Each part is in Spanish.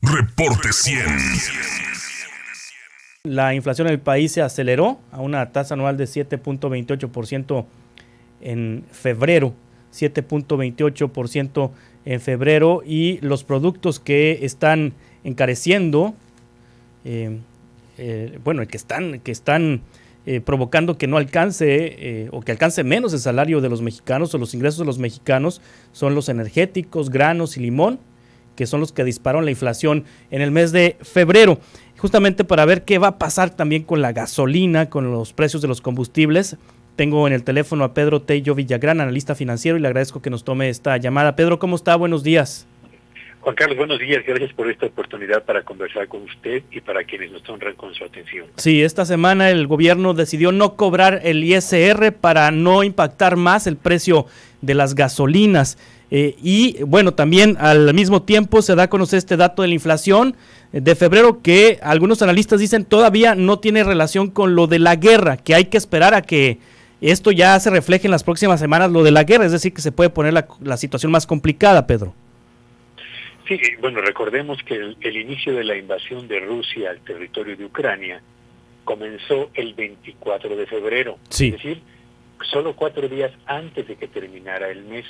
Reporte 100. La inflación en el país se aceleró a una tasa anual de 7.28% en febrero, 7.28% en febrero, y los productos que están encareciendo, que están provocando que no alcance o que alcance menos el salario de los mexicanos o los ingresos de los mexicanos, son los energéticos, granos y limón, que son los que dispararon la inflación en el mes de febrero. Justamente para ver qué va a pasar también con la gasolina, con los precios de los combustibles, tengo en el teléfono a Pedro Tello Villagrán, analista financiero, y le agradezco que nos tome esta llamada. Pedro, ¿cómo está? Buenos días. Juan Carlos, buenos días. Gracias por esta oportunidad para conversar con usted y para quienes nos honran con su atención. Sí, esta semana el gobierno decidió no cobrar el ISR para no impactar más el precio de las gasolinas. Y bueno, también al mismo tiempo se da a conocer este dato de la inflación de febrero que algunos analistas dicen todavía no tiene relación con lo de la guerra, que hay que esperar a que esto ya se refleje en las próximas semanas, lo de la guerra, es decir, que se puede poner la situación más complicada, Pedro. Sí, bueno, recordemos que el inicio de la invasión de Rusia al territorio de Ucrania comenzó el 24 de febrero, sí. Es decir, solo 4 días antes de que terminara el mes.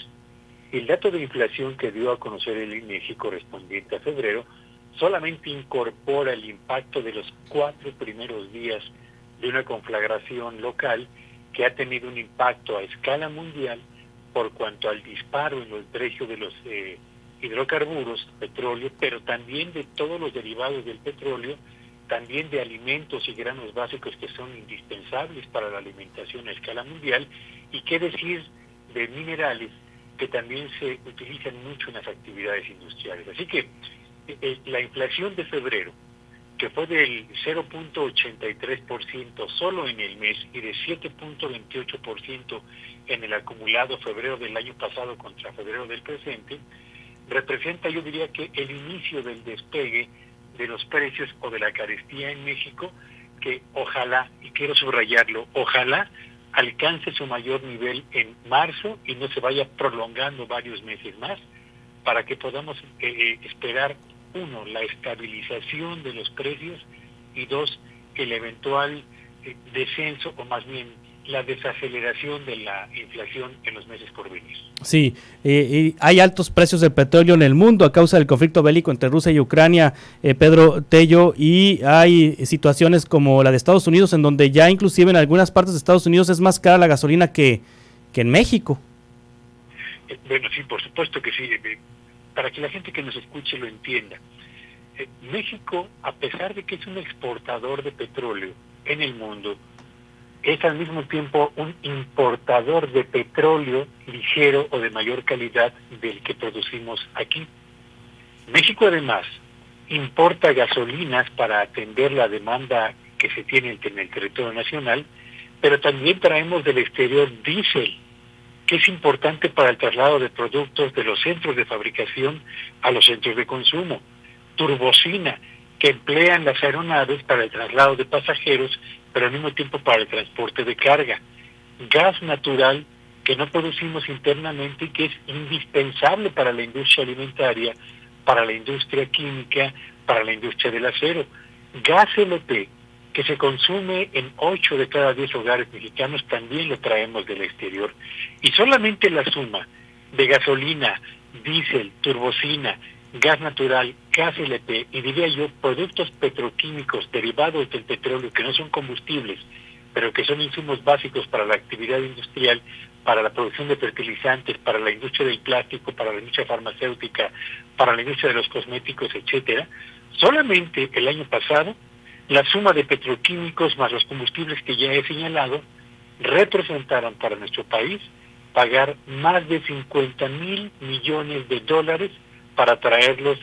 El dato de inflación que dio a conocer el INEGI correspondiente a febrero solamente incorpora el impacto de los 4 primeros días de una conflagración local que ha tenido un impacto a escala mundial por cuanto al disparo en el precio de los hidrocarburos, petróleo, pero también de todos los derivados del petróleo, también de alimentos y granos básicos que son indispensables para la alimentación a escala mundial, y qué decir de minerales que también se utilizan mucho en las actividades industriales. Así que la inflación de febrero, que fue del 0.83% solo en el mes y de 7.28% en el acumulado febrero del año pasado contra febrero del presente, representa, yo diría, que el inicio del despegue de los precios o de la carestía en México, que ojalá, y quiero subrayarlo, ojalá alcance su mayor nivel en marzo y no se vaya prolongando varios meses más, para que podamos esperar, 1, la estabilización de los precios, y 2, el eventual descenso, o más bien la desaceleración de la inflación en los meses por venir. Sí, hay altos precios del petróleo en el mundo a causa del conflicto bélico entre Rusia y Ucrania, Pedro Tello, y hay situaciones como la de Estados Unidos, en donde ya inclusive en algunas partes de Estados Unidos es más cara la gasolina que en México. Bueno, sí, por supuesto que sí. Para que la gente que nos escuche lo entienda, México, a pesar de que es un exportador de petróleo en el mundo, es al mismo tiempo un importador de petróleo ligero o de mayor calidad del que producimos aquí. México además importa gasolinas para atender la demanda que se tiene en el territorio nacional, pero también traemos del exterior diésel, que es importante para el traslado de productos de los centros de fabricación a los centros de consumo, turbocina, que emplean las aeronaves para el traslado de pasajeros, pero al mismo tiempo para el transporte de carga, gas natural que no producimos internamente y que es indispensable para la industria alimentaria, para la industria química, para la industria del acero, gas LP, que se consume en 8 de cada 10 hogares mexicanos, también lo traemos del exterior. Y solamente la suma de gasolina, diésel, turbocina, gas natural, gas LP y, diría yo, productos petroquímicos derivados del petróleo que no son combustibles, pero que son insumos básicos para la actividad industrial, para la producción de fertilizantes, para la industria del plástico, para la industria farmacéutica, para la industria de los cosméticos, etcétera. Solamente el año pasado, la suma de petroquímicos más los combustibles que ya he señalado representaron para nuestro país pagar más de 50,000 millones de dólares para traerlos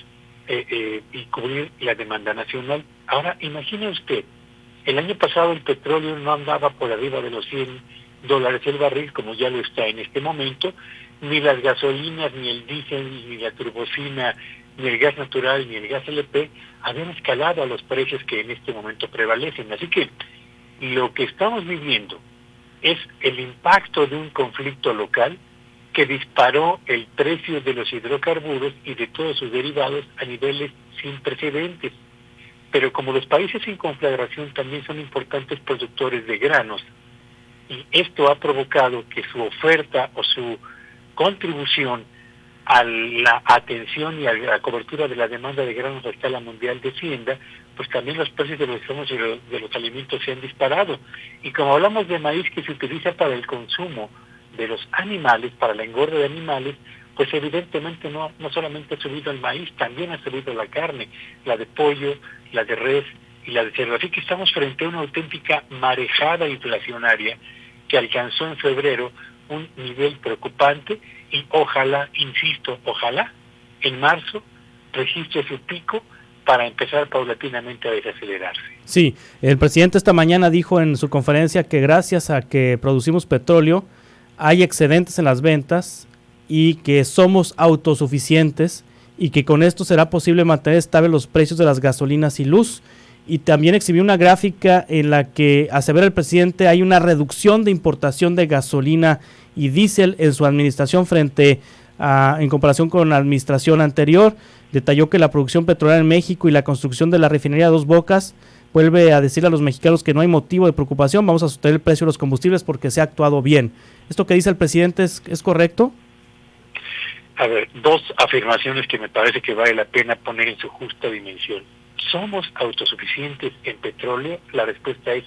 y cubrir la demanda nacional. Ahora, imagine usted, el año pasado el petróleo no andaba por arriba de los $100 el barril, como ya lo está en este momento, ni las gasolinas, ni el diésel, ni la turbocina, ni el gas natural, ni el gas LP habían escalado a los precios que en este momento prevalecen. Así que lo que estamos viviendo es el impacto de un conflicto local que disparó el precio de los hidrocarburos y de todos sus derivados a niveles sin precedentes. Pero como los países en conflagración también son importantes productores de granos, y esto ha provocado que su oferta o su contribución a la atención y a la cobertura de la demanda de granos a escala mundial descienda, pues también los precios de los insumos y de los alimentos se han disparado. Y como hablamos de maíz que se utiliza para el consumo de los animales, para la engorda de animales, pues evidentemente no solamente ha subido el maíz, también ha subido la carne, la de pollo, la de res y la de cerdo. Así que estamos frente a una auténtica marejada inflacionaria que alcanzó en febrero un nivel preocupante y ojalá, insisto, ojalá en marzo registre su pico para empezar paulatinamente a desacelerarse. Sí, el presidente esta mañana dijo en su conferencia que gracias a que producimos petróleo hay excedentes en las ventas y que somos autosuficientes y que con esto será posible mantener estables los precios de las gasolinas y luz. Y también exhibió una gráfica en la que, asevera el presidente, hay una reducción de importación de gasolina y diésel en su administración en comparación con la administración anterior. Detalló que la producción petrolera en México y la construcción de la refinería Dos Bocas vuelve a decirle a los mexicanos que no hay motivo de preocupación, vamos a sostener el precio de los combustibles porque se ha actuado bien. ¿Esto que dice el presidente es correcto? A ver, dos afirmaciones que me parece que vale la pena poner en su justa dimensión. ¿Somos autosuficientes en petróleo? La respuesta es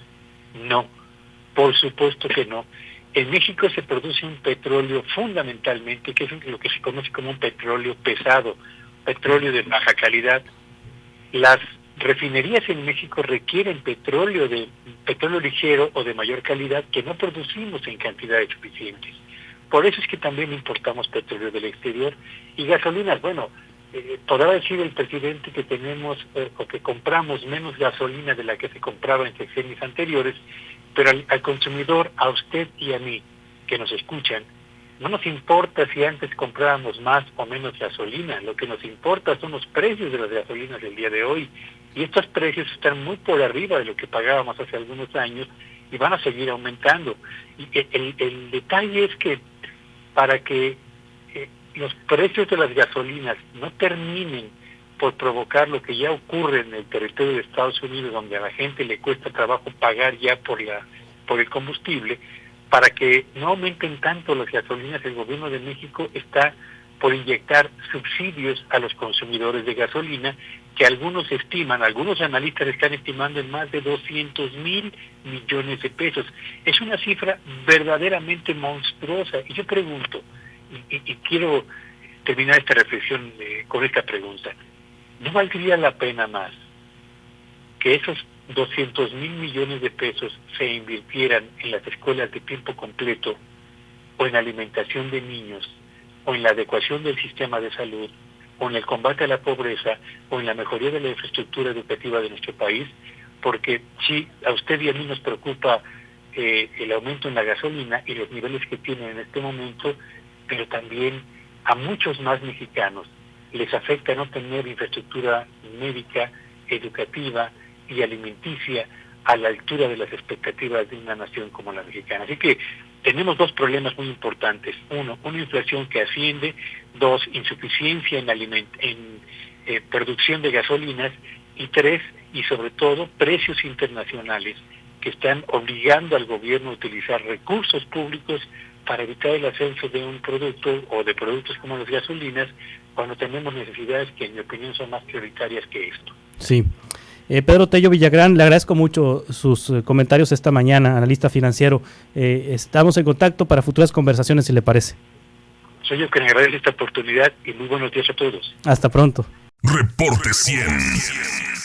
no, por supuesto que no. En México se produce un petróleo fundamentalmente, que es lo que se conoce como un petróleo pesado, petróleo de baja calidad. Las refinerías en México requieren petróleo ligero o de mayor calidad que no producimos en cantidades suficientes. Por eso es que también importamos petróleo del exterior y gasolinas. Bueno, podrá decir el presidente que tenemos o que compramos menos gasolina de la que se compraba en sexenios anteriores, pero al consumidor, a usted y a mí, que nos escuchan, no nos importa si antes comprábamos más o menos gasolina. Lo que nos importa son los precios de las gasolinas del día de hoy. Y estos precios están muy por arriba de lo que pagábamos hace algunos años y van a seguir aumentando. Y el detalle es que para que los precios de las gasolinas no terminen por provocar lo que ya ocurre en el territorio de Estados Unidos, donde a la gente le cuesta trabajo pagar ya por el combustible, para que no aumenten tanto las gasolinas, el gobierno de México está por inyectar subsidios a los consumidores de gasolina, que algunos analistas están estimando en más de 200,000 millones de pesos. Es una cifra verdaderamente monstruosa. Y yo pregunto, y quiero terminar esta reflexión con esta pregunta, ¿no valdría la pena más que esos 200,000 millones de pesos se invirtieran en las escuelas de tiempo completo o en alimentación de niños o en la adecuación del sistema de salud o en el combate a la pobreza o en la mejoría de la infraestructura educativa de nuestro país? Porque sí, a usted y a mí nos preocupa el aumento en la gasolina y los niveles que tiene en este momento, pero también a muchos más mexicanos les afecta no tener infraestructura médica, educativa y alimenticia a la altura de las expectativas de una nación como la mexicana. Así que tenemos dos problemas muy importantes. Uno, una inflación que asciende. Dos, insuficiencia en producción de gasolinas. Y tres, y sobre todo, precios internacionales que están obligando al gobierno a utilizar recursos públicos para evitar el ascenso de un producto o de productos como las gasolinas, cuando tenemos necesidades que en mi opinión son más prioritarias que esto. Sí. Pedro Tello Villagrán, le agradezco mucho sus comentarios esta mañana, analista financiero. Estamos en contacto para futuras conversaciones, si le parece. Soy yo quien agradece esta oportunidad y muy buenos días a todos. Hasta pronto. Reporte 100.